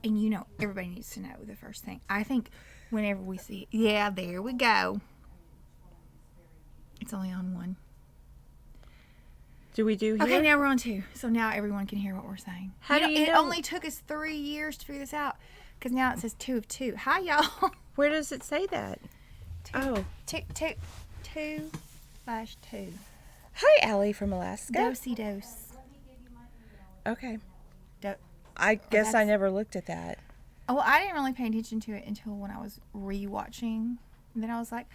and you know, everybody needs to know the first thing. I think whenever we see, yeah, there we go. It's only on one. Do we do here? Okay, now we're on two. So now everyone can hear what we're saying. How do you know? It only took us 3 years to figure this out. Because now it says 2 of 2. Hi, y'all. Where does it say that? Oh. 2/2. Hi, Allie from Alaska. Dosey dose. Okay. I guess I never looked at that. Oh, well, I didn't really pay attention to it until when I was re-watching. And then I was like,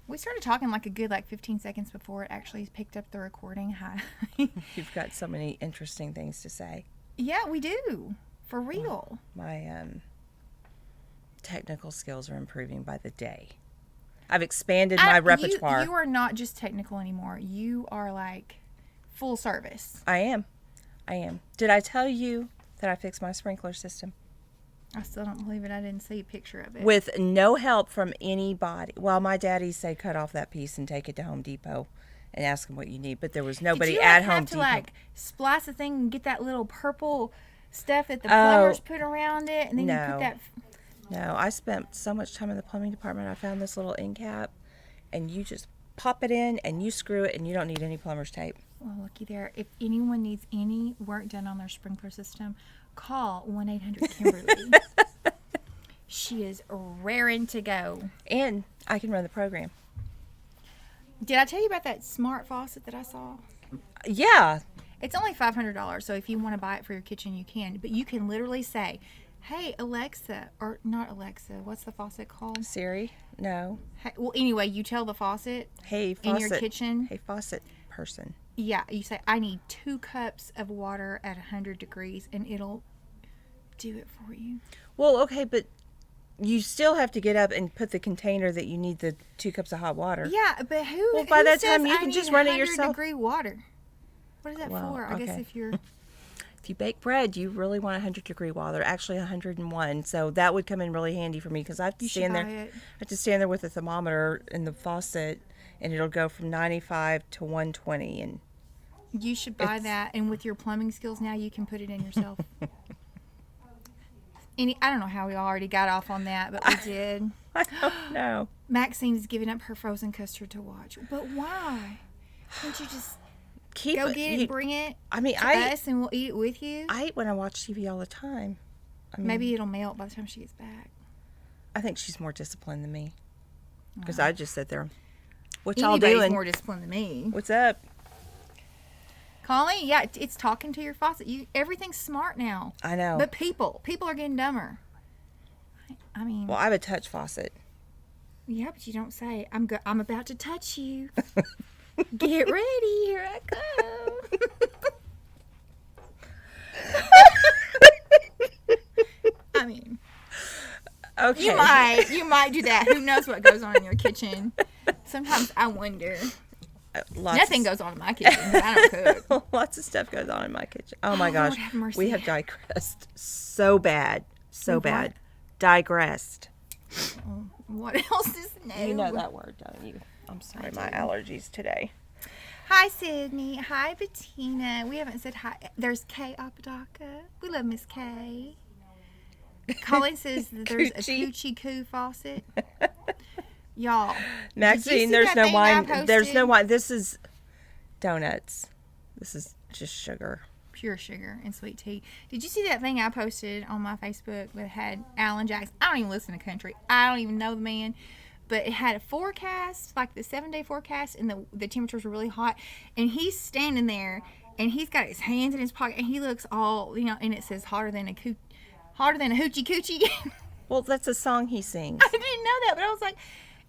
we started talking like a good 15 seconds before it actually picked up the recording. Hi. You've got so many interesting things to say. Yeah, we do. For real. My technical skills are improving by the day. I've expanded my repertoire. You are not just technical anymore. You are like full service. I am. Did I tell you that I fixed my sprinkler system? I still don't believe it. I didn't see a picture of it. With no help from anybody. Well, my daddy said cut off that piece and take it to Home Depot and ask them what you need. But there was nobody at Home Depot. Did you have to splice the thing and get that little purple stuff that the plumbers put around it? And then you put that... No, I spent so much time in the plumbing department. I found this little end cap, and you just pop it in, and you screw it, and you don't need any plumber's tape. Well, looky there. If anyone needs any work done on their sprinkler system, call 1-800-KIMBERLY. She is raring to go. And I can run the program. Did I tell you about that smart faucet that I saw? Yeah. It's only $500, so if you want to buy it for your kitchen, you can. But you can literally say, hey, Alexa, or not Alexa, what's the faucet called? Siri? No. Hey, well, anyway, you tell the faucet, hey, faucet in your kitchen. Hey, faucet person. Yeah, you say, I need 2 cups of water at 100 degrees, and it'll do it for you. Well, okay, but you still have to get up and put the container that you need the 2 cups of hot water. Yeah, but who by that says time you can just run it yourself? 100-degree water. What is that for? I guess if you're... If you bake bread, you really want 100-degree water. Actually, 101. So that would come in really handy for me because I have to stand there. I have to stand there with a thermometer in the faucet, and it'll go from 95 to 120. And you should buy that. And with your plumbing skills now, you can put it in yourself. I don't know how we already got off on that, but we did. I don't know. Maxine's giving up her frozen custard to watch, but why? Can't you just go get it and bring it to us and we'll eat it with you? I eat when I watch TV all the time. Maybe it'll melt by the time she gets back. I think she's more disciplined than me. Because I just sit there. What y'all doing? Anybody's more disciplined than me. What's up? Colleen, yeah, it's talking to your faucet. Everything's smart now. I know. But people are getting dumber. I mean... Well, I have a touch faucet. Yeah, but you don't say, I'm about to touch you. Get ready, here I go. I mean, okay. You might do that. Who knows what goes on in your kitchen? Sometimes I wonder. Nothing goes on in my kitchen. I don't cook. Lots of stuff goes on in my kitchen. Oh my gosh, Lord have mercy. We have digressed so bad, bad. Digressed. What else is new? You know that word, don't you? I'm sorry, my allergies today. Hi, Sydney. Hi, Bettina. We haven't said hi. There's Kay Apodaca. We love Miss Kay. Colleen says that there's a Coochie Coo faucet. Y'all. Maxine, there's no wine. There's no wine. This is donuts. This is just sugar. Pure sugar and sweet tea. Did you see that thing I posted on my Facebook that had Alan Jackson? I don't even listen to country. I don't even know the man. But it had a forecast, like the 7-day forecast, and the temperatures were really hot. And he's standing there, and he's got his hands in his pocket, and he looks all, and it says hotter than a hoochie coochie. Well, that's a song he sings. I didn't know that, but I was like,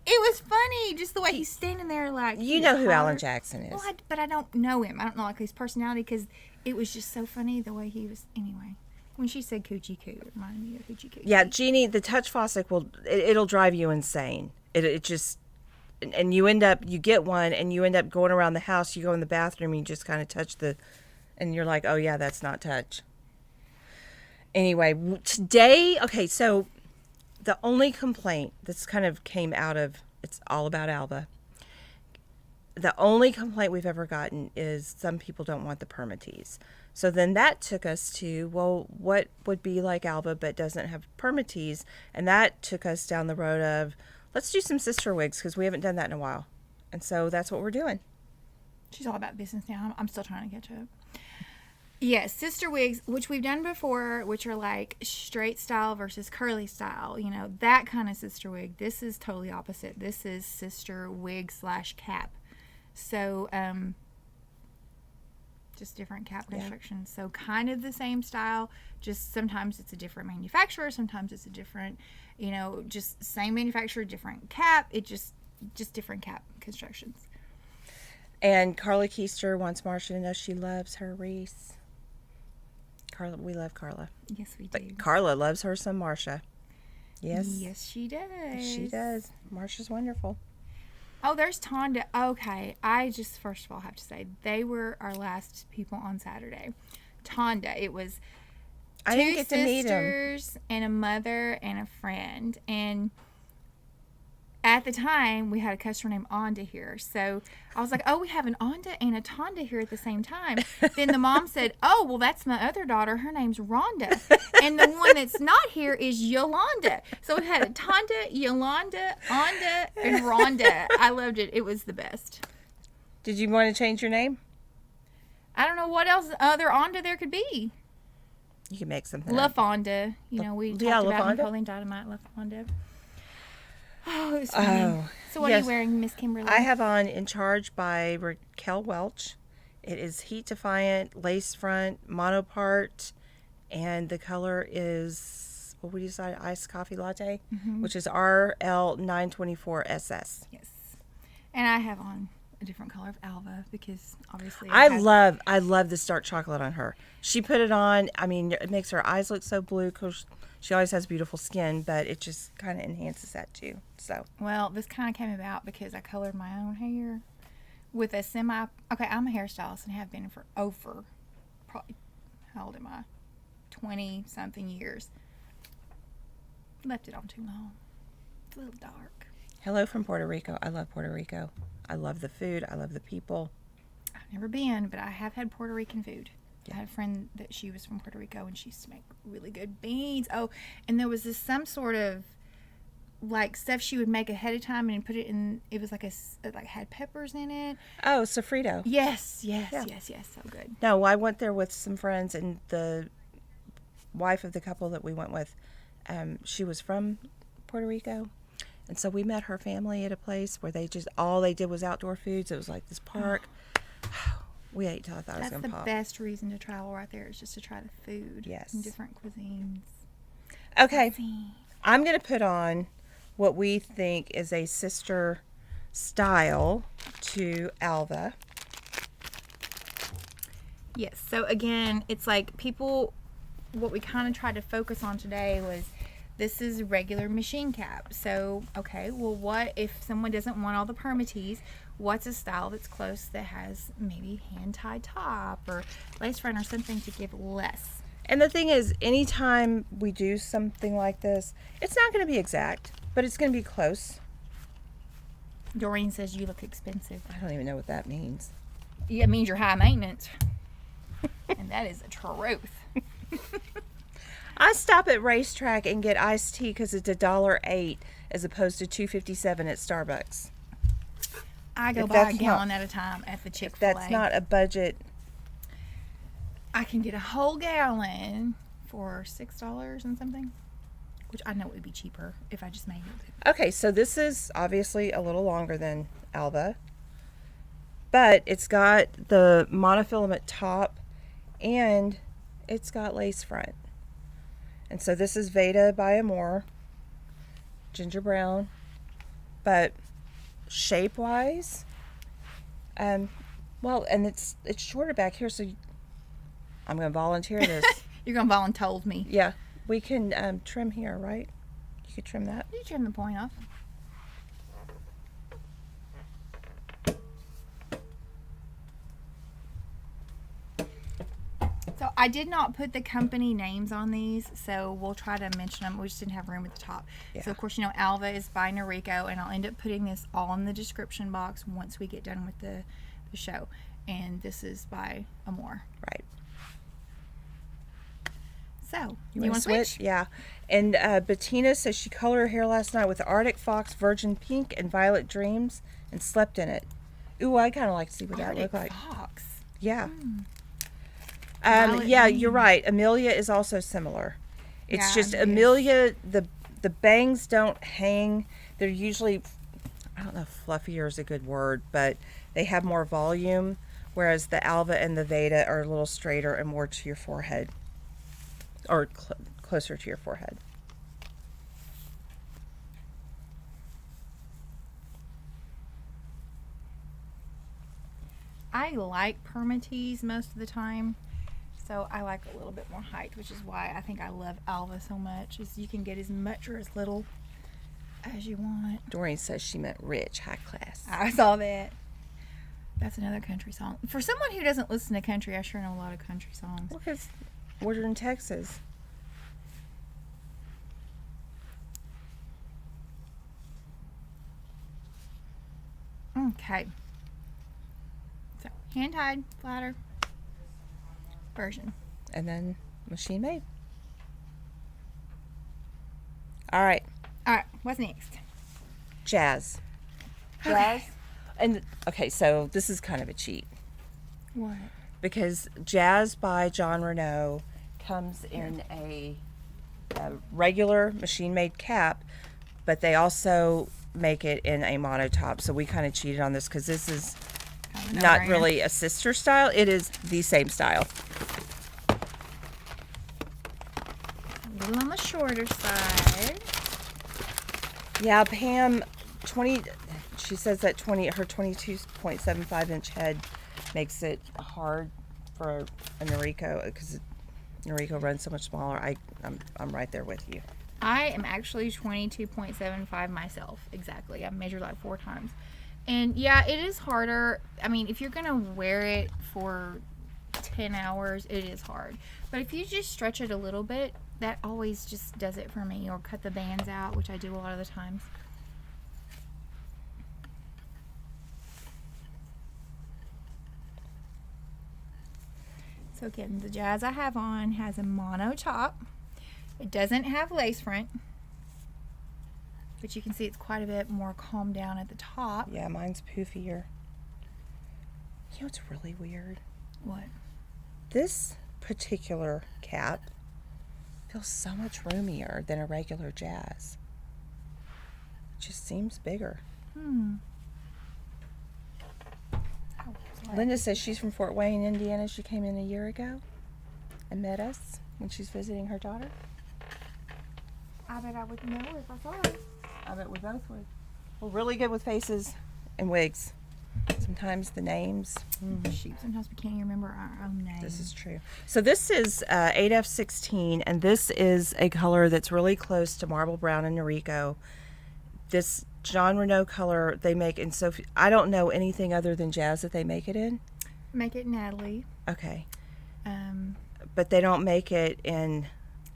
it was funny, just the way he's standing there, like. You know who Alan Jackson is. Well, but I don't know him. I don't know, like, his personality, because it was just so funny the way he was. Anyway, when she said coochie coo, it reminded me of hoochie coochie. Yeah, Jeannie, the touch faucet it'll drive you insane. It just, and you get one, and you end up going around the house. You go in the bathroom, and you just kind of touch and you're like, oh yeah, that's not touch. Anyway, today, okay, so the only complaint that's kind of came out of, it's all about Alba. The only complaint we've ever gotten is some people don't want the Permatease. So then that took us to, well, what would be like Alba but doesn't have Permatease? And that took us down the road of, let's do some sister wigs because we haven't done that in a while. And so that's what we're doing. She's all about business now. I'm still trying to catch up. Yes, sister wigs, which we've done before, which are like straight style versus curly style. You know, that kind of sister wig. This is totally opposite. This is sister wig / cap. So, just different cap constructions. So kind of the same style, just sometimes it's a different manufacturer, sometimes it's a different, you know, just same manufacturer, different cap. It just different cap constructions. And Carla Keister wants Marsha to know she loves her Reese. Carla, we love Carla. Yes, we do. But Carla loves her some Marsha. Yes. Yes, she does. She does. Marsha's wonderful. Oh, there's Tonda. Okay, I just first of all have to say they were our last people on Saturday. Tonda. It was I didn't get to meet them. 2 sisters and a mother and a friend. And at the time, we had a customer named Onda here. So I was like, oh, we have an Onda and a Tonda here at the same time. Then the mom said, oh, well, that's my other daughter. Her name's Rhonda. And the one that's not here is Yolanda. So we had a Tonda, Yolanda, Onda, and Rhonda. I loved it. It was the best. Did you want to change your name? I don't know what else other Onda there could be. You can make something La up. Fonda. You know, we talked about Napoleon Dynamite, La Fonda. Oh, it was funny. Oh, so what are you wearing, Miss Kimberly? I have on In Charge by Raquel Welch. It is heat defiant, lace front, monopart, and the color is, what would you say, Iced Cafe Latte, which is RL924SS. Yes. And I have on a different color of Alva because obviously I love this dark chocolate on her. She put it on. I mean, it makes her eyes look so blue because she always has beautiful skin, but it just kind of enhances that too. So, well, this kind of came about because I colored my own hair with a okay, I'm a hairstylist and have been for over, probably, how old am I? 20 something years. Left it on too long. It's a little dark. hello from Puerto Rico. I love Puerto Rico. I love the food. I love the people. I've never been, but I have had Puerto Rican food. I had a friend that she was from Puerto Rico and she used to make really good beans. Oh, and there was some sort of like stuff she would make ahead of time and put it in. It was like it had peppers in it. Oh, sofrito. Yes, so good. No, I went there with some friends, and the wife of the couple that we went with, she was from Puerto Rico, and so we met her family at a place where all they did was outdoor foods. It was like this park. We ate till I thought I was going to pop. That's the best reason to travel right there is just to try the food. Yes. And different cuisines. Okay. I'm going to put on what we think is a sister style to Alva. Yes. So again, it's like what we kind of tried to focus on today was this is regular machine cap. So, okay, well, what if someone doesn't want all the Permatease? What's a style that's close that has maybe hand-tied top or lace front or something to give less? And the thing is, anytime we do something like this, it's not going to be exact, but it's going to be close. Doreen says you look expensive. I don't even know what that means. Yeah, it means you're high maintenance. And that is the truth. I stop at Racetrack and get iced tea because it's $1.08 as opposed to $2.57 at Starbucks. I go buy a gallon at a time at the Chick-fil-A. That's not a budget. I can get a whole gallon for $6 and something, which I know it would be cheaper if I just made it. Okay, so this is obviously a little longer than Alva, but it's got the monofilament top and it's got lace front. And so this is Vada by Amore, ginger brown, but shape-wise, well, and it's shorter back here, so I'm going to volunteer this. You're going to volunteer me. Yeah, we can trim here, right? You could trim that. You trim the point off. So I did not put the company names on these, so we'll try to mention them. We just didn't have room at the top. Yeah. So of course, you know, Alva is by Noriko, and I'll end up putting this all in the description box once we get done with the show. And this is by Amore. Right. So, You want to switch? Yeah. And Bettina says she colored her hair last night with Arctic Fox, Virgin Pink, and Violet Dreams and slept in it. Ooh, I kind of like to see what that looked like. Fox. Yeah. Violet Yeah, Dreams. you're right. Amelia is also similar. It's Yeah, just it is. Amelia, the bangs don't hang. They're usually, I don't know if fluffier is a good word, but they have more volume, whereas the Alva and the Vada are a little straighter and more to your forehead, or closer to your forehead. I like Permatease most of the time, so I like a little bit more height, which is why I think I love Alva so much, is you can get as much or as little as you want. Doreen says she meant rich, high class. I saw that. That's another country song. For someone who doesn't listen to country, I sure know a lot of country songs. Look, it's ordered in Texas. Okay. So, hand-tied, flatter version. And then machine made. All right. All right, what's next? Jazz. Jazz? And okay, so this is kind of a cheat What? because Jazz by Jon Renau comes in a regular machine made cap, but they also make it in a monotop. So we kind of cheated on this because this is not really a sister style. It is the same style. A little on the shorter side. Yeah, Pam, 20. She says that her 22.75 inch head makes it hard for a Noriko because Noriko runs so much smaller. I'm right there with you. I am actually 22.75 myself, exactly. I've measured like 4 times. And yeah, it is harder. I mean, if you're going to wear it for 10 hours, it is hard. But if you just stretch it a little bit, that always just does it for me. Or cut the bands out, which I do a lot of the times. So again, the Jazz I have on has a mono top. It doesn't have lace front, but you can see it's quite a bit more calmed down at the top. Yeah, mine's poofier. You know what's really weird? What? This particular cap feels so much roomier than a regular Jazz. It just seems bigger. Oh, sorry. Linda says she's from Fort Wayne, Indiana. She came in a year ago and met us when she's visiting her daughter. I bet I would know if I saw it. I bet we both would. We're really good with faces and wigs. Sometimes the names. Shoot, sometimes we can't even remember our own names. This is true. So this is 8F16, and this is a color that's really close to Marble Brown and Noriko. This Jon Renau color they make in Sophie. I don't know anything other than Jazz that they make it in. Make it Natalie. Okay. I But they don't make it in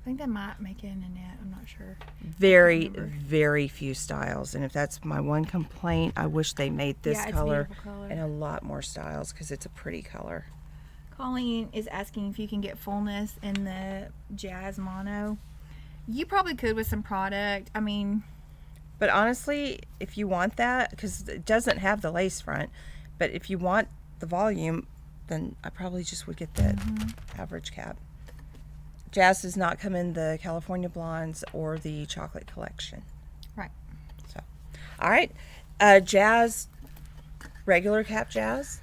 think they might make it in Annette. I'm not sure. very, very few styles. And if that's my one complaint, I wish they made this Yeah, it's a color beautiful color. in a lot more styles because it's a pretty color. Colleen is asking if you can get fullness in the Jazz mono. You probably could with some product. I mean, But honestly, if you want that, because it doesn't have the lace front, but if you want the volume, then I probably just would get the average cap. Jazz does not come in the California Blondes or the Chocolate Collection. right. So, all right. Jazz, regular cap Jazz,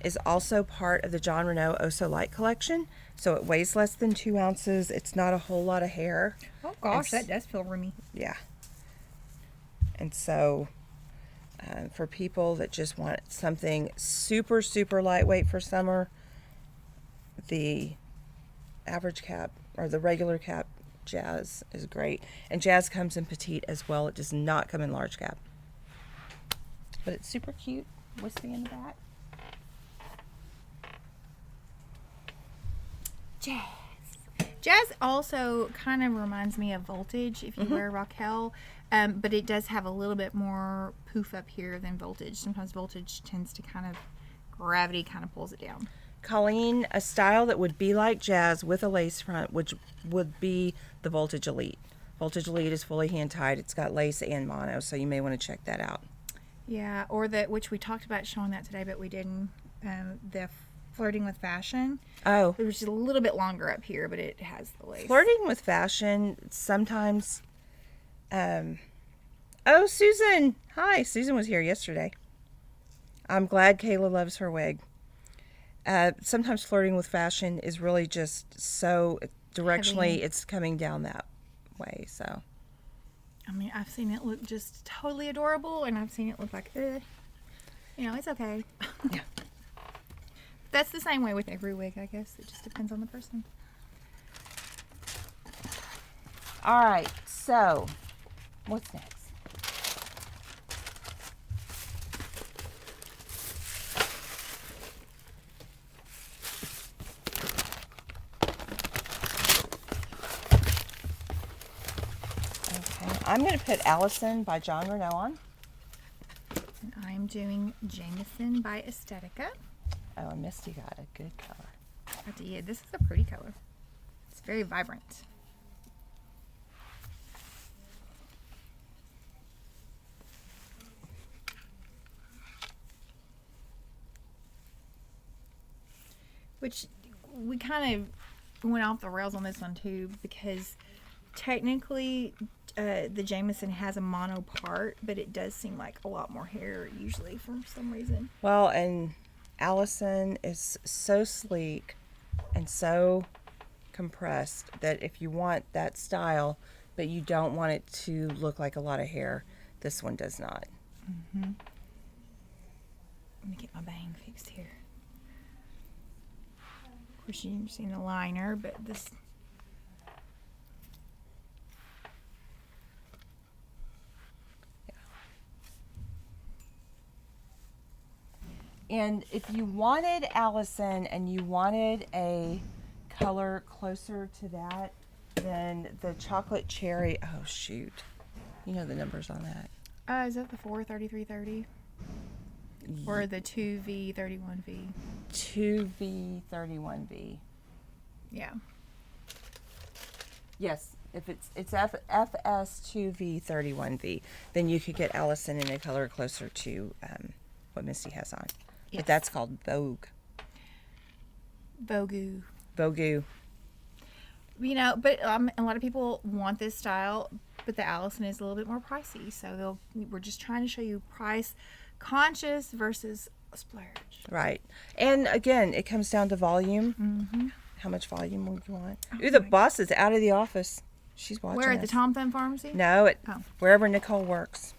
is also part of the Jon Renau Oh So Light collection. So it weighs less than 2 ounces. It's not a whole lot of hair. Oh gosh, It's- that does feel roomy. Yeah. And so for people that just want something super, super lightweight for summer, the average cap or the regular cap Jazz is great. And Jazz comes in petite as well. It does not come in large cap. But it's super cute. Wispy in the back. Jazz also kind of reminds me of Voltage if you wear Raquel, but it does have a little bit more poof up here than Voltage. Sometimes Voltage tends to kind of, gravity kind of pulls it down. Colleen, a style that would be like jazz with a lace front, which would be the Voltage Elite. Voltage Elite is fully hand-tied. It's got lace and mono, so you may want to check that out. Yeah, or which we talked about showing that today, but we didn't. The Flirting with Fashion. Oh. It was just a little bit longer up here, but it has the lace. Flirting with Fashion, sometimes... Oh, Susan! Hi, Susan was here yesterday. I'm glad Kayla loves her wig. Sometimes Flirting with Fashion is really just so directionally, Heavy. it's coming down that way, so... I mean, I've seen it look just totally adorable, and I've seen it look like, it's okay. Yeah. That's the same way with every wig, I guess. It just depends on the person. All right, so what's next? I'm going to put Allison by Jon Renau on. And I'm doing Jamison by Estetica. Oh, and Misty got a good color. Yeah, this is a pretty color. It's very vibrant. Which we kind of went off the rails on this one too, because technically the Jamison has a mono part, but it does seem like a lot more hair usually for some reason. Well, and Allison is so sleek and so compressed that if you want that style, but you don't want it to look like a lot of hair, this one does not. Mm-hmm. Let me get my bang fixed here. Of course, you've seen the liner, but this... And if you wanted Allison and you wanted a color closer to that, then the chocolate cherry, oh shoot, you know the numbers on that. Is that the 43330? Or the 2V31V? 2V31V. Yeah. Yes, if it's FS2V31V, then you could get Allison in a color closer to what Misty has on. Yes. But that's called Vogue. Vogue. Vogue. But a lot of people want this style, but the Allison is a little bit more pricey. So we're just trying to show you price conscious versus a splurge. Right. And again, it comes down to volume. Mm-hmm. How much volume would you want? Oh, Ooh, the boss is out of the office. She's watching Where, at us. the Tom Thumb Pharmacy? No, Oh. wherever Nicole works.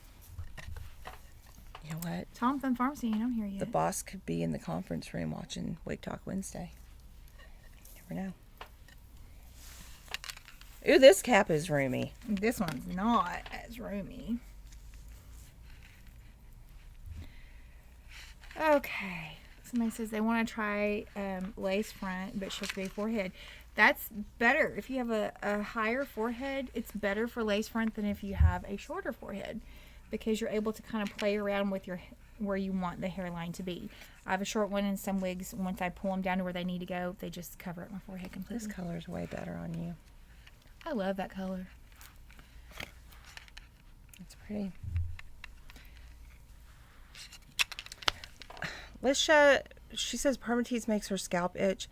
You know what? Tom Thumb Pharmacy ain't on here yet. The boss could be in the conference room watching Wig Talk Wednesday. Never know. Ooh, this cap is roomy. This one's not as roomy. Okay. Somebody says they want to try lace front, but should be forehead. That's better. If you have a higher forehead, it's better for lace front than if you have a shorter forehead, because you're able to kind of play around with where you want the hairline to be. I have a short one, and some wigs, once I pull them down to where they need to go, they just cover up my forehead completely. This color is way better on you. I love that color. It's pretty. Lisha, she says Permatease makes her scalp itch.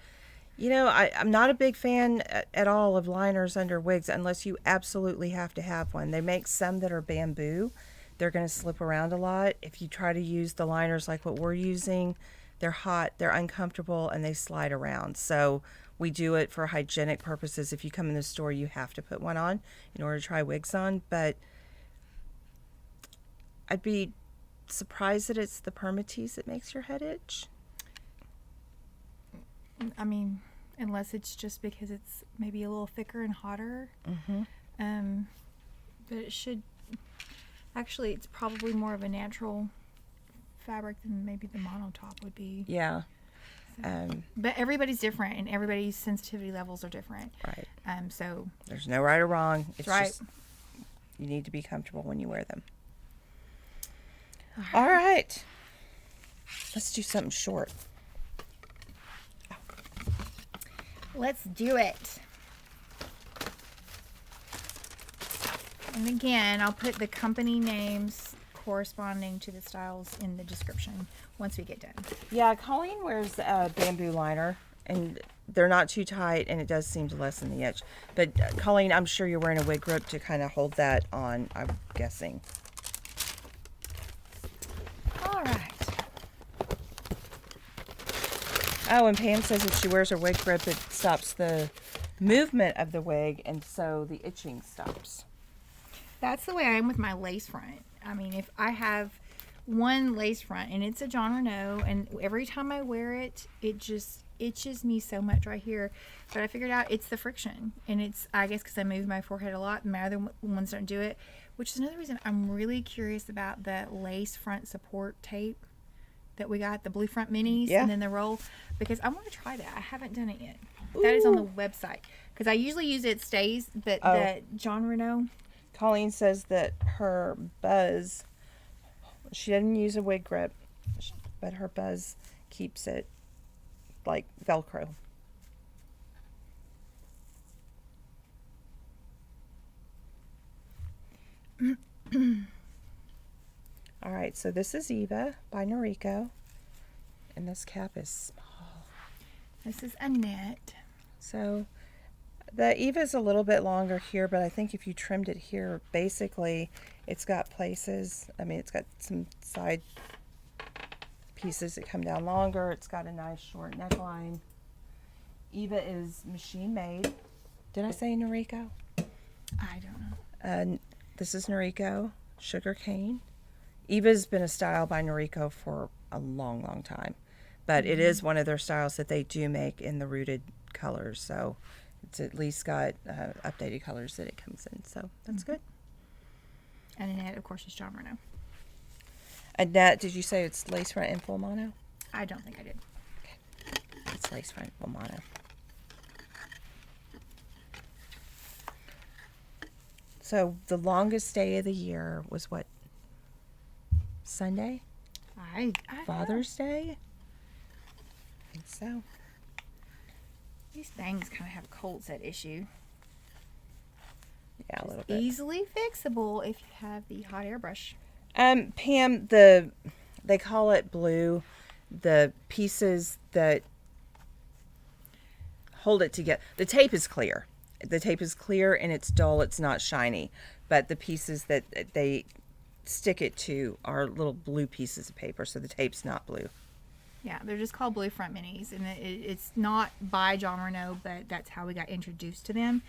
I'm not a big fan at all of liners under wigs unless you absolutely have to have one. They make some that are bamboo. They're going to slip around a lot. If you try to use the liners like what we're using, they're hot, they're uncomfortable, and they slide around. So we do it for hygienic purposes. If you come in the store, you have to put one on in order to try wigs on. But I'd be surprised that it's the Permatease that makes your head itch. I mean, unless it's just because it's maybe a little thicker and hotter. Mm-hmm. But it should... Actually, it's probably more of a natural fabric than maybe the monotop would be. Yeah. So, but everybody's different, and everybody's sensitivity levels are different. Right. So there's no right or wrong. It's right. just you need to be comfortable when you wear them. All right. Let's do something short. Let's do it. And again, I'll put the company names corresponding to the styles in the description once we get done. Yeah, Colleen wears a bamboo liner, and they're not too tight, and it does seem to lessen the edge. But Colleen, I'm sure you're wearing a wig grip to kind of hold that on, I'm guessing. All right. Oh, and Pam says if she wears her wig grip, it stops the movement of the wig, and so the itching stops. That's the way I am with my lace front. I mean, if I have one lace front and it's a Jon Renau, and every time I wear it, it just itches me so much right here. But I figured out it's the friction, and it's, I guess, because I move my forehead a lot. My other ones don't do it, which is another reason I'm really curious about the lace front support tape that we got, the blue front minis, and then the roll, because I want to try that. I haven't done it yet. Ooh. That is on the website, because I usually use it stays, but the Jon Renau. Colleen says that her buzz, she doesn't use a wig grip, but her buzz keeps it like Velcro. All right, so this is Eva by Noriko, and this cap is small. This is Annette. So the Eva is a little bit longer here, but I think if you trimmed it here, basically it's got places, I mean, it's got some side pieces that come down longer. It's got a nice short neckline. Eva is machine made. Did I say Noriko? I don't know. This is Noriko, sugar cane. Eva's been a style by Noriko for a long, long time, but it is one of their styles that they do make in the rooted colors, so it's at least got updated colors that it comes in, so that's good. And Annette, of course, is Jon Renau. Annette, did you say it's lace front and full mono? I don't think I did. Okay. It's lace front full mono. So the longest day of the year was what? Sunday? I Father's Day? I think so. These things kind of have a cold set issue. Yeah, a little bit. Easily fixable if you have the hot air brush. Pam, they call it blue. The pieces that hold it together. The tape is clear. The tape is clear and it's dull. It's not shiny. But the pieces that they stick it to are little blue pieces of paper. So the tape's not blue. Yeah, they're just called blue front minis, and it's not by Jon Renau, but that's how we got introduced to them.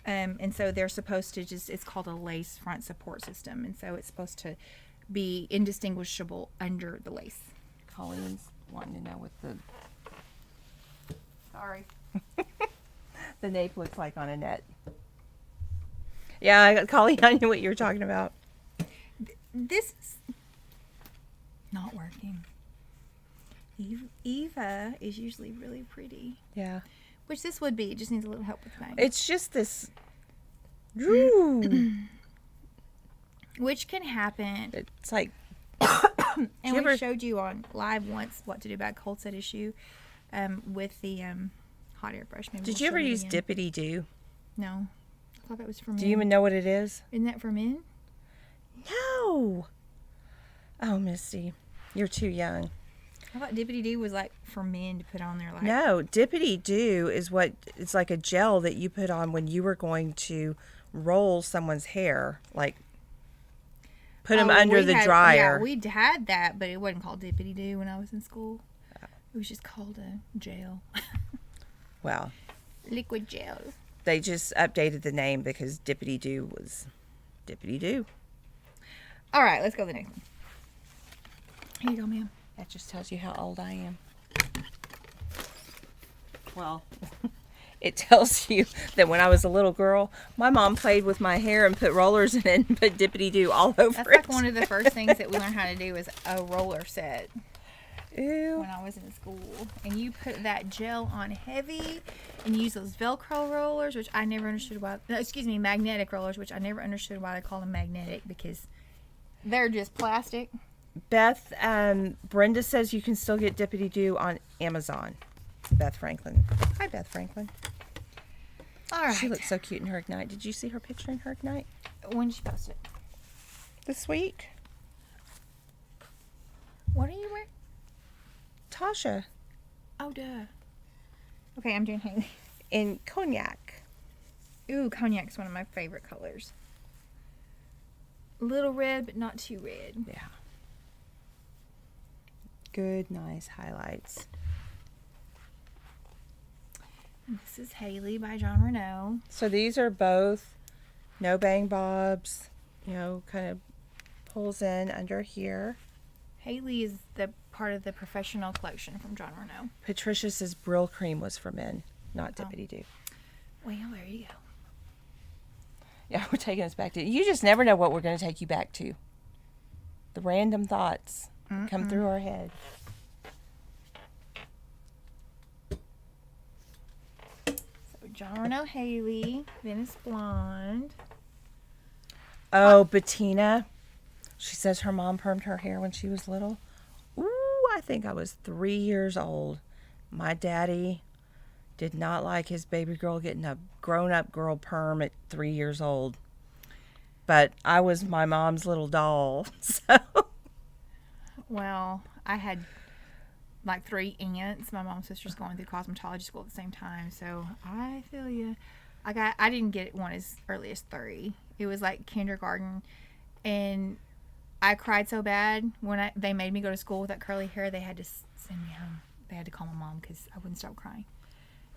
And so they're supposed to it's called a lace front support system, and so it's supposed to be indistinguishable under the lace. Colleen's wanting to know what the nape looks like on Annette. Yeah, Colleen, I knew what you were talking about. This is not working. Eva is usually really pretty. Yeah. Which this would be. It just needs a little help with the bag. It's just this. Ooh. Which can happen. It's like. And we showed you on live once what to do about cold set issue with the hot air brush. Maybe Did you ever use Dippity Doo? No. I thought that was for men. Do you even know what it is? Isn't that for men? No. Oh, Misty. You're too young. I thought Dippity Doo was like for men to put on their No, Dippity Doo is what it's like a gel that you put on when you were going to roll someone's hair, like put them under the dryer. Yeah, we had that, but it wasn't called Dippity Doo when I was in school. It was just called a gel. Well, liquid gel. They just updated the name because Dippity Doo was Dippity Doo. All right, let's go to the next one. Here you go, ma'am. That just tells you how old I am. Well, it tells you that when I was a little girl, my mom played with my hair and put rollers in it and put Dippity Doo all over That's it. like one of the first things that we learned how to do was a roller set. Ew. When I was in school. And you put that gel on heavy and use those Velcro rollers, which I never understood why. No, excuse me, magnetic rollers, which I never understood why they call them magnetic because they're just plastic. Beth, Brenda says you can still get Dippity Doo on Amazon. Beth Franklin. Hi, Beth Franklin. All right. She looks so cute in her Ignite. Did you see her picture in her Ignite? When did she post it? This week. What are you wearing? Tasha. Oh, duh. Okay, I'm doing Hailey. In Cognac. Ooh, Cognac's one of my favorite colors. Little red, but not too red. Yeah. Good, nice highlights. And this is Hailey by Jon Renau. So these are both no bang bobs, kind of pulls in under here. Hailey is the part of the professional collection from Jon Renau. Patricia's says Brill Cream was for men, not Dippity Doo. Well, there you go. Yeah, we're taking us back to... You just never know what we're going to take you back to. The random thoughts come through our head. So, Jon Renau Hailey, Venice Blonde. Oh, Bettina. She says her mom permed her hair when she was little. Ooh, I think I was 3 years old. My daddy did not like his baby girl getting a grown-up girl perm at 3 years old. But I was my mom's little doll, so... Well, I had like 3 aunts. My mom's sister's going through cosmetology school at the same time, so I feel you. I didn't get one as early as 3. It was like kindergarten, and I cried so bad when they made me go to school with that curly hair. They had to send me home. They had to call my mom because I wouldn't stop crying.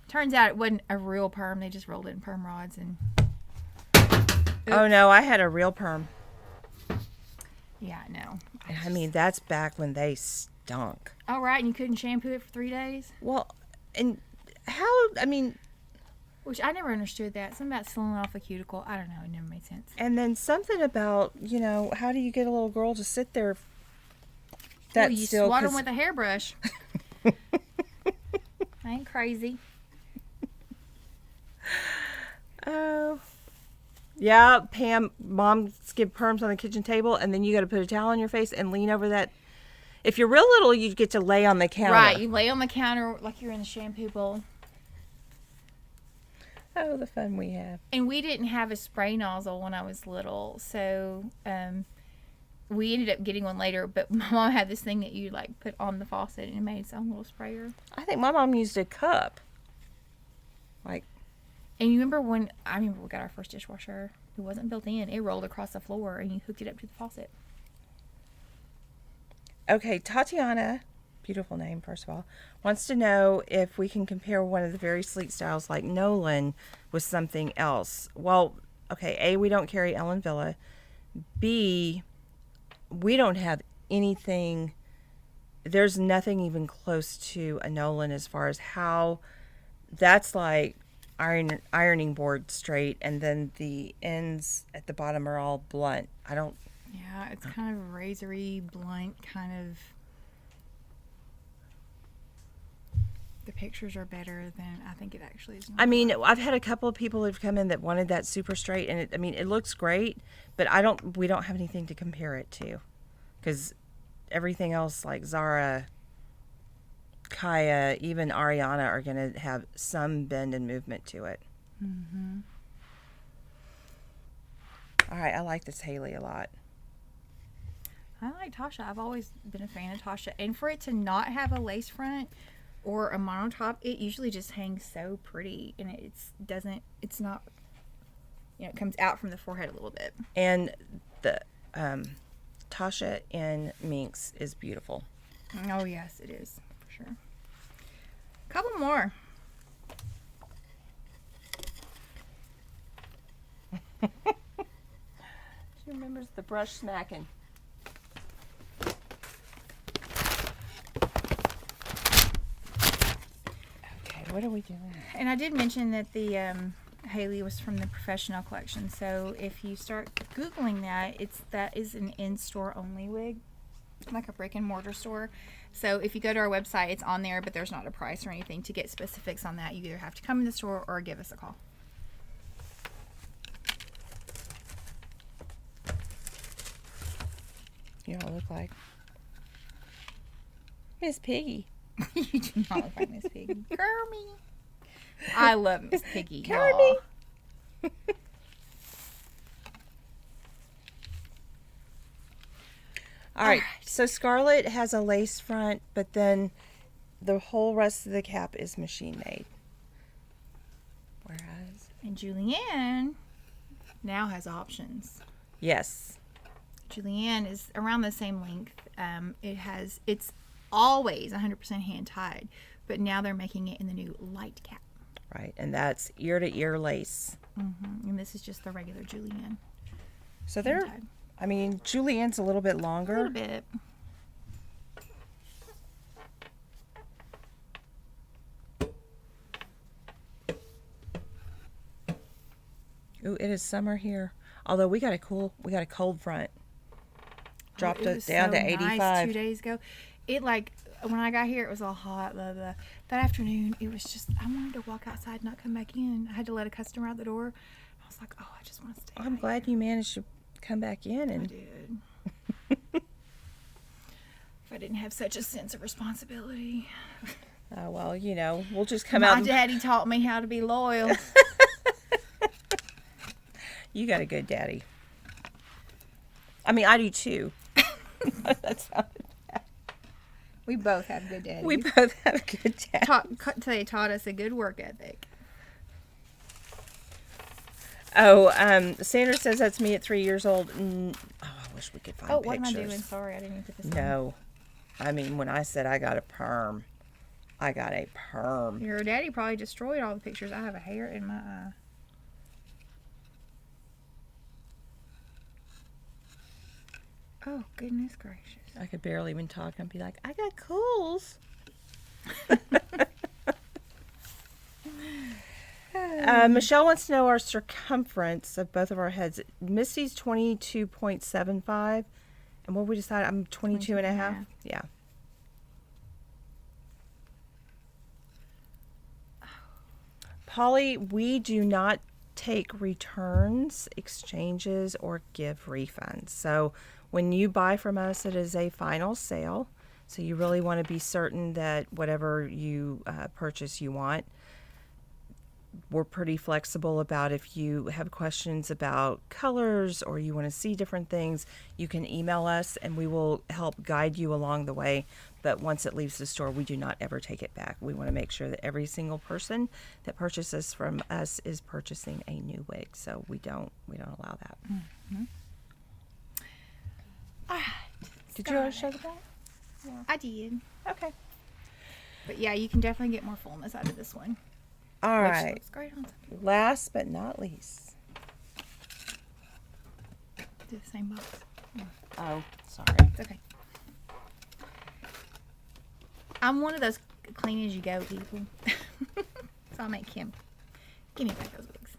Turns out it wasn't a real perm. They just rolled it in perm rods and. Oops. Oh no, I had a real perm. Yeah, no. I mean, that's back when they stunk. Oh, right, and you couldn't shampoo it for 3 days? Well, and how, I mean... Which I never understood that. Something about sealing off a cuticle. I don't know. It never made sense. And then something about, how do you get a little girl to sit there? Well, you swat them with a hairbrush. I ain't crazy. Oh. Yeah, Pam, mom skip perms on the kitchen table, and then you got to put a towel on your face and lean over that. If you're real little, you get to lay on the counter. Right, you lay on the counter like you're in the shampoo bowl. Oh, the fun we have. And we didn't have a spray nozzle when I was little, so we ended up getting one later, but my mom had this thing that you like put on the faucet and it made its own little sprayer. I think my mom used a cup. And you remember when we got our first dishwasher? It wasn't built in. It rolled across the floor and you hooked it up to the faucet. Okay, Tatiana, beautiful name, first of all, wants to know if we can compare one of the very sleek styles like Nolan with something else. Well, okay, A, we don't carry Ellen Villa. B, we don't have anything. There's nothing even close to a Nolan as far as how that's like ironing board straight, and then the ends at the bottom are all blunt. Yeah, it's kind of razory, blunt, kind of. The pictures are better than I think it actually is. I mean, I've had a couple of people who've come in that wanted that super straight, and it looks great, but we don't have anything to compare it to, because everything else like Zara, Kaya, even Ariana are going to have some bend and movement to it. Mm-hmm. All right, I like this Hailey a lot. I like Tasha. I've always been a fan of Tasha. And for it to not have a lace front or a monotop, it usually just hangs so pretty. And it's not, it comes out from the forehead a little bit. And the Tasha in Minx is beautiful. Oh, yes, it is. For sure. Couple more. She remembers the brush smacking. Okay, what are we doing? And I did mention that the Hailey was from the professional collection. So if you start Googling that is an in-store only wig, like a brick and mortar store. So if you go to our website, it's on there, but there's not a price or anything. To get specifics on that, you either have to come in the store or give us a call. You all look like Miss Piggy. You do not look like Miss Piggy. Girl, me. I love Miss Piggy. Cover y'all. me. All right. So Scarlett has a lace front, but then the whole rest of the cap is machine made. Whereas, And Julianne now has options. yes. Julianne is around the same length. It's always 100% hand tied, but now they're making it in the new light cap. Right, and that's ear to ear lace. And this is just the regular Julianne. So they're, tied. I mean, Julianne's a little bit A longer. little bit. Ooh, it is summer here. Although we got a cold front. Dropped it down to 85. Nice 2 days ago. It when I got here, it was all hot. Blah, blah. That afternoon, it was just, I wanted to walk outside and not come back in. I had to let a customer out the door. I was like, oh, I just want to stay. I'm glad you managed to come back in. I And did. If I didn't have such a sense of responsibility. oh, well, you know, we'll just come My out. daddy taught me how to be loyal. You got a good daddy. I mean, I do too. That's how We both have good daddies. we both have a good daddy. They taught us a good work ethic. Oh, Sandra says that's me at 3 years old. Oh, I wish we could find Oh, pictures. what am I doing? Sorry, I didn't even put this on. No. I mean, when I said I got a perm, I got a perm. Your daddy probably destroyed all the pictures. I have a hair in my eye. Oh, goodness gracious. I could barely even talk and be like, I got cools. Michelle wants to know our circumference of both of our heads. Misty's 22.75. And what we decide, I'm 22 and a half. Yeah. Polly, we do not take returns, exchanges, or give refunds. So when you buy from us, it is a final sale. So you really want to be certain that whatever you purchase you want. We're pretty flexible about if you have questions about colors or you want to see different things, you can email us and we will help guide you along the way. But once it leaves the store, we do not ever take it back. We want to make sure that every single person that purchases from us is purchasing a new wig. So we don't allow that. Mm-hmm. All right. Did you want to show the back? Yeah. I did. Okay. But yeah, you can definitely get more fullness out of this one. All Which right. looks great on top. Last but not least. Do the same box. Oh, sorry. It's okay. I'm one of those clean as you go people. So I'll make him. Give me back those wigs.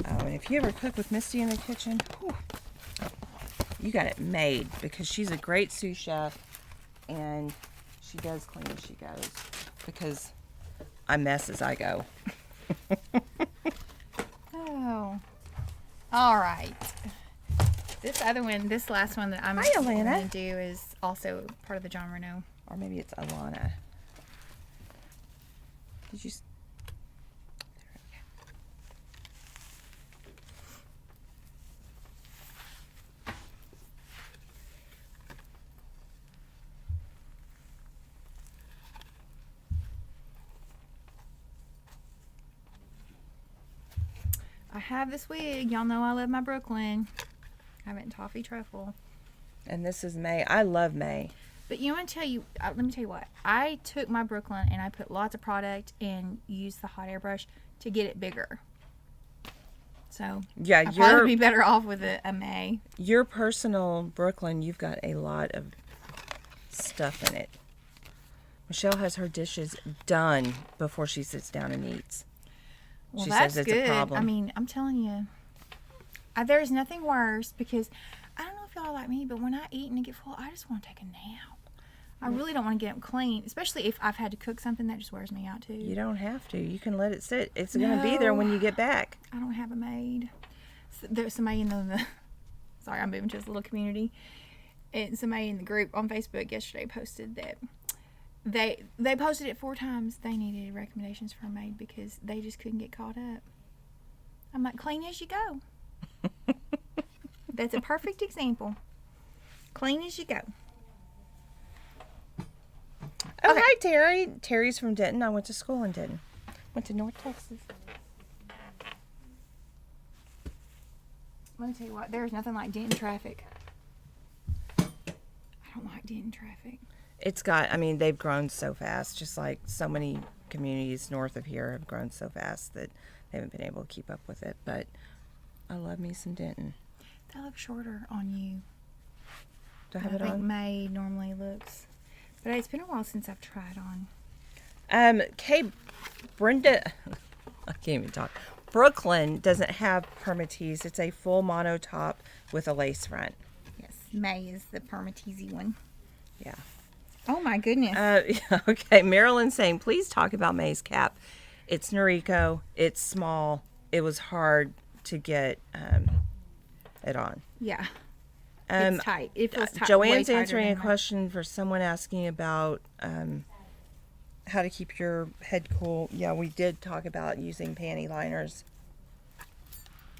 Oh, and if you ever cook with Misty in the kitchen, whew, you got it made because she's a great sous chef and she does clean as she goes because I mess as I go. Oh. All right. This last one that I'm Hi, Alana. going to do is also part of the Jon Renau. Or maybe it's Alana. Did you... I have this wig. Y'all know I love my Brooklyn. I have it in Toffee Truffle. And this is May. I love May. But you want to tell you, let me tell you what. I took my Brooklyn and I put lots of product and used the hot air brush to get it bigger. So Yeah, I'd probably be better off with a May. your personal Brooklyn, you've got a lot of stuff in it. Michelle has her dishes done before she sits down and eats. Well, She that's says it's good. a problem. I mean, I'm telling you, there's nothing worse because I don't know if y'all are like me, but when I eat and I get full, I just want to take a nap. I really don't want to get up clean, especially if I've had to cook something that just wears me out too. You don't have to. You can let it sit. It's going to be there when you get back. I don't have a maid. There's somebody in the sorry, I'm moving to this little community. And somebody in the group on Facebook yesterday posted that They posted it 4 times. They needed recommendations for a maid because they just couldn't get caught up. I'm like, clean as you go. That's a perfect example. Clean as you go. Oh, Okay. hi, Terry. Terry's from Denton. I went to school in Denton. Went to North Texas. Let me tell you what, there's nothing like Denton traffic. I don't like Denton traffic. They've grown so fast, just like so many communities north of here have grown so fast that they haven't been able to keep up with it. But I love me some Denton. They look shorter on you. Do I have I it think on? May normally looks. But it's been a while since I've tried on. Brenda, I can't even talk. Brooklyn doesn't have Permatease. It's a full mono top with a lace front. Yes, May is the Permatease one. Yeah. Oh my goodness. Okay, Marilyn's saying, please talk about May's cap. It's Noriko. It's small. It was hard to get it on. Yeah. It's tight. It feels tight. Joanne's answering a question for someone asking about how to keep your head cool. Yeah, we did talk about using panty liners.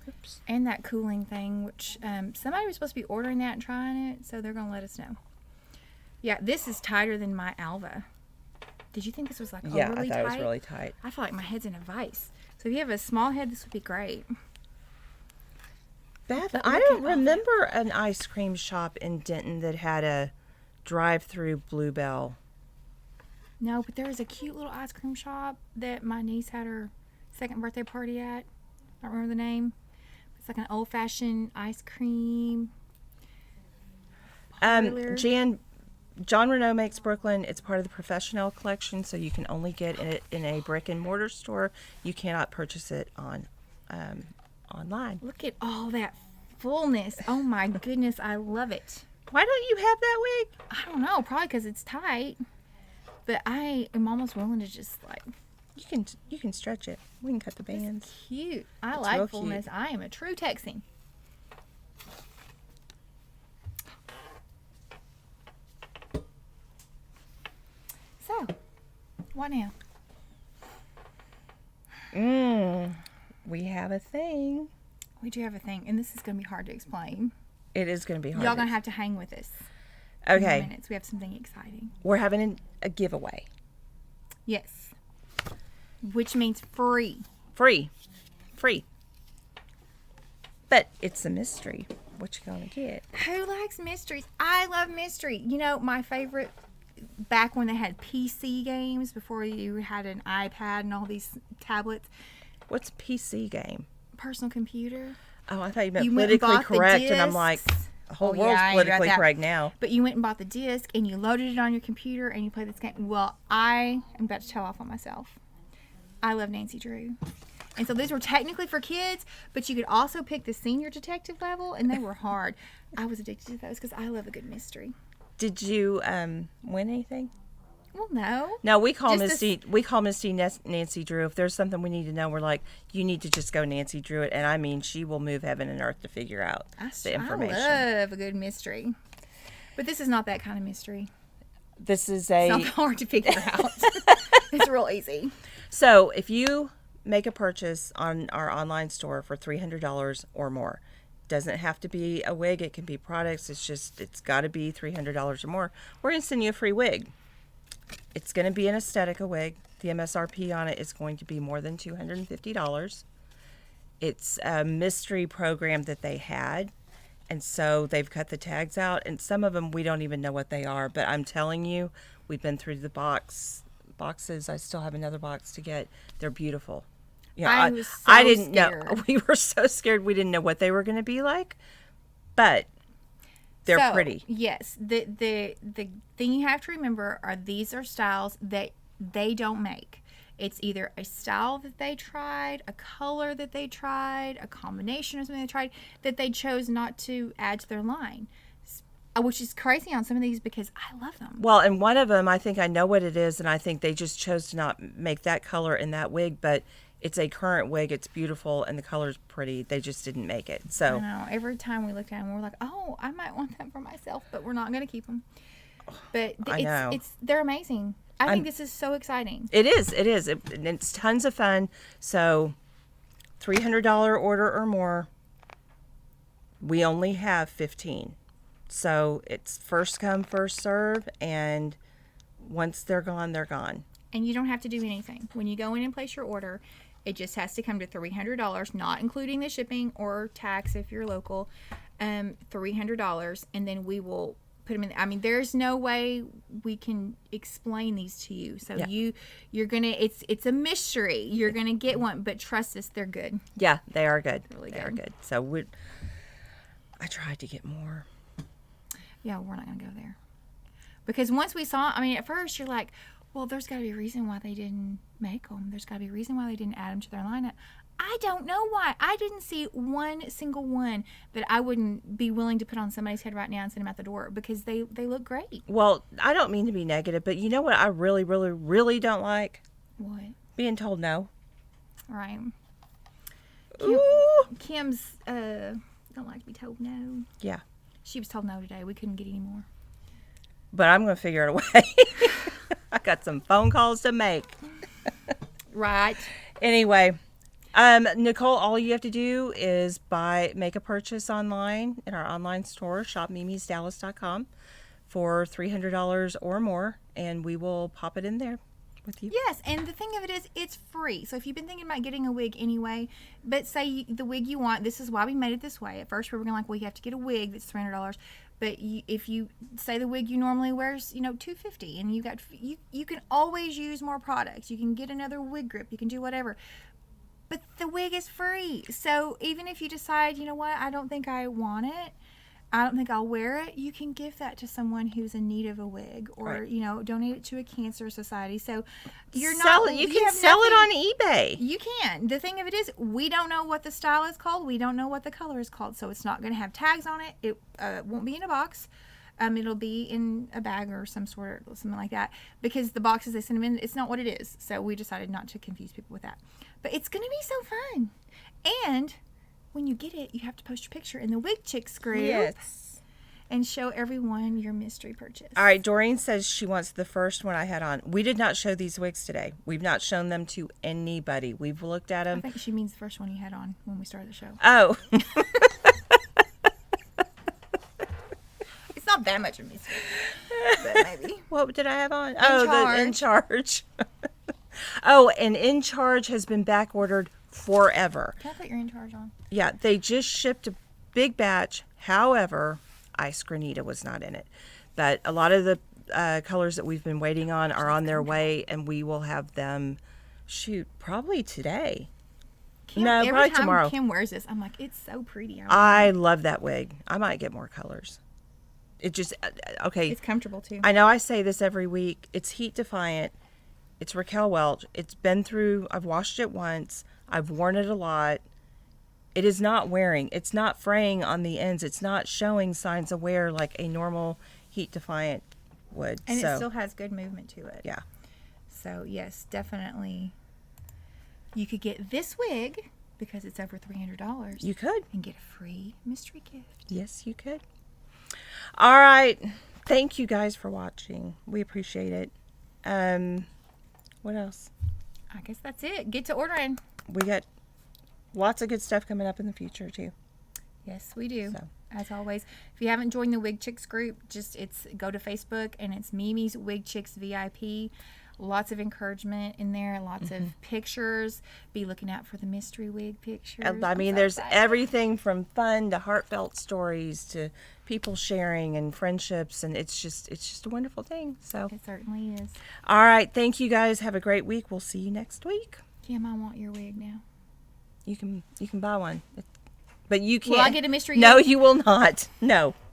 Oops. And that cooling thing, which somebody was supposed to be ordering that and trying it, so they're going to let us know. Yeah, this is tighter than my Alva. Did you think this was like overly tight? Yeah, I thought it was really tight. I feel like my head's in a vice. So if you have a small head, this would be great. Beth, I don't remember an ice cream shop in Denton that had a drive-through Bluebell. No, but there was a cute little ice cream shop that my niece had her 2nd birthday party at. I don't remember the name. It's like an old-fashioned ice cream. Jon Renau makes Brooklyn. It's part of the Professional collection, so you can only get it in a brick-and-mortar store. You cannot purchase it online. Look at all that fullness. Oh my goodness, I love it. Why don't you have that wig? I don't know, probably because it's tight. But I am almost willing to just like. You can stretch it. We can cut the bands. It's cute. I It's like real fullness. cute. I am a true Texan. So, what now? We have a thing. We do have a thing, and this is going to be hard to explain. It is going to be hard. Y'all going to have to hang with us. In Okay. minutes. We have something exciting. We're having a giveaway. Yes. Which means free. Free. But it's a mystery. What you gonna get? Who likes mysteries? I love mystery. You know, my favorite, back when they had PC games, before you had an iPad and all these tablets, What's PC game? personal computer. Oh, I thought you meant You went and politically bought the correct, and I'm like, discs. the whole Oh, world's yeah, I ain't got politically that. correct now. But you went and bought the disc and you loaded it on your computer and you played this game. Well, I am about to tell off on myself. I love Nancy Drew. And so these were technically for kids, but you could also pick the senior detective level, and they were hard. I was addicted to those because I love a good mystery. Did you win anything? Well, no. No, we call Just Misty Nancy Drew. If there's something we need to know, we're like, you need to just go Nancy Drew it, and I mean, she will move heaven and earth to figure out the information. I love a good mystery. But this is not that kind of mystery. This is It's not hard to figure out. It's real easy. So if you make a purchase on our online store for $300 or more, doesn't have to be a wig, it can be products, it's got to be $300 or more, we're going to send you a free wig. It's going to be an Estetica wig. The MSRP on it is going to be more than $250. It's a mystery program that they had, and so they've cut the tags out, and some of them we don't even know what they are, but I'm telling you, we've been through the boxes. I still have another box to get. They're beautiful. You know, I was so I didn't scared. know. We were so scared. We didn't know what they were going to be like, but they're pretty. Yes. The thing you have to remember are these are styles that they don't make. It's either a style that they tried, a color that they tried, a combination of something they tried that they chose not to add to their line. Which is crazy on some of these because I love them. Well, and one of them, I think I know what it is, and I think they just chose to not make that color in that wig, but it's a current wig. It's beautiful, and the color's pretty. They just didn't make it. So I know. Every time we looked at them, we're like, oh, I might want them for myself, but we're not going to keep them. But I know. they're amazing. I think this is so exciting. It is. It's tons of fun. So $300 order or more, we only have 15. So it's first come, first serve, and once they're gone, they're gone. And you don't have to do anything. When you go in and place your order, it just has to come to $300, not including the shipping or tax if you're local. $300, and then we will put them in. I mean, there's no way we can explain these to you. So you're gonna. It's a mystery. You're gonna get one, but trust us, they're good. Yeah, they are good. Really they are good. So I tried to get more. Yeah, we're not gonna go there because once we saw, I mean, at first you're like, well, there's got to be a reason why they didn't make them. There's got to be a reason why they didn't add them to their lineup. I don't know why. I didn't see one single one that I wouldn't be willing to put on somebody's head right now and send them out the door because they look great. Well, I don't mean to be negative, but you know what I really, really, really don't like? What? Being told no. Right. Kim's don't like to be told no. Yeah. She was told no today. We couldn't get any more. But I'm going to figure it a way. I got some phone calls to make. Right. Anyway, Nicole, all you have to do is make a purchase online in our online store, shopmimisdallas.com, for $300 or more, and we will pop it in there with you. Yes, and the thing of it is, it's free. So if you've been thinking about getting a wig anyway, but say the wig you want, this is why we made it this way. At first we were going well, you have to get a wig that's $300. But if you say the wig you normally wear is, $250, and you can always use more products. You can get another wig grip. You can do whatever. But the wig is free. So even if you decide, you know what, I don't think I want it, I don't think I'll wear it, you can give that to someone who's in need of a wig, or right. Donate it to a cancer society. So you can sell it on eBay. You can. The thing of it is, we don't know what the style is called. We don't know what the color is called. So it's not going to have tags on it. It won't be in a box. It'll be in a bag or something like that, because the boxes they send them in, it's not what it is. So we decided not to confuse people with that. But it's going to be so fun. And when you get it, you have to post your picture in the Wig Chicks group. Yes. And show everyone your mystery purchase. All right, Doreen says she wants the first one I had on. We did not show these wigs today. We've not shown them to anybody. We've looked at them. I think she means the first one you had on when we started the show. Oh. It's not that much of a mystery, but maybe. What did I have on? The In Charge. Oh, and In Charge has been back ordered forever. Can I put your In Charge on? Yeah, they just shipped a big batch. However, Ice Granita was not in it. But a lot of the colors that we've been waiting on are on their way, and we will have them, probably today. Probably tomorrow. Kim wears this, I'm like, it's so pretty. I love that wig. I might get more colors. It just, okay. It's comfortable, too. I know I say this every week. It's heat defiant. It's Raquel Welch. I've washed it once. I've worn it a lot. It is not wearing. It's not fraying on the ends. It's not showing signs of wear like a normal heat defiant would. And it still has good movement to it. Yeah. So, yes, definitely. You could get this wig because it's over $300. You could. And get a free mystery gift. Yes, you could. All right. Thank you guys for watching. We appreciate it. What else? I guess that's it. Get to ordering. We got lots of good stuff coming up in the future, too. Yes, we do. So. As always, if you haven't joined the Wig Chicks group, go to Facebook, and it's Mimi's Wig Chicks VIP. Lots of encouragement in there, lots of pictures. Be looking out for the mystery wig pictures. I mean, there's everything from fun to heartfelt stories to people sharing and friendships, and it's just a wonderful thing. So it certainly is. All right, thank you guys. Have a great week. We'll see you next week. Kim, I want your wig now. You can buy one, but you can't. Will I get a mystery? No, you will not. No.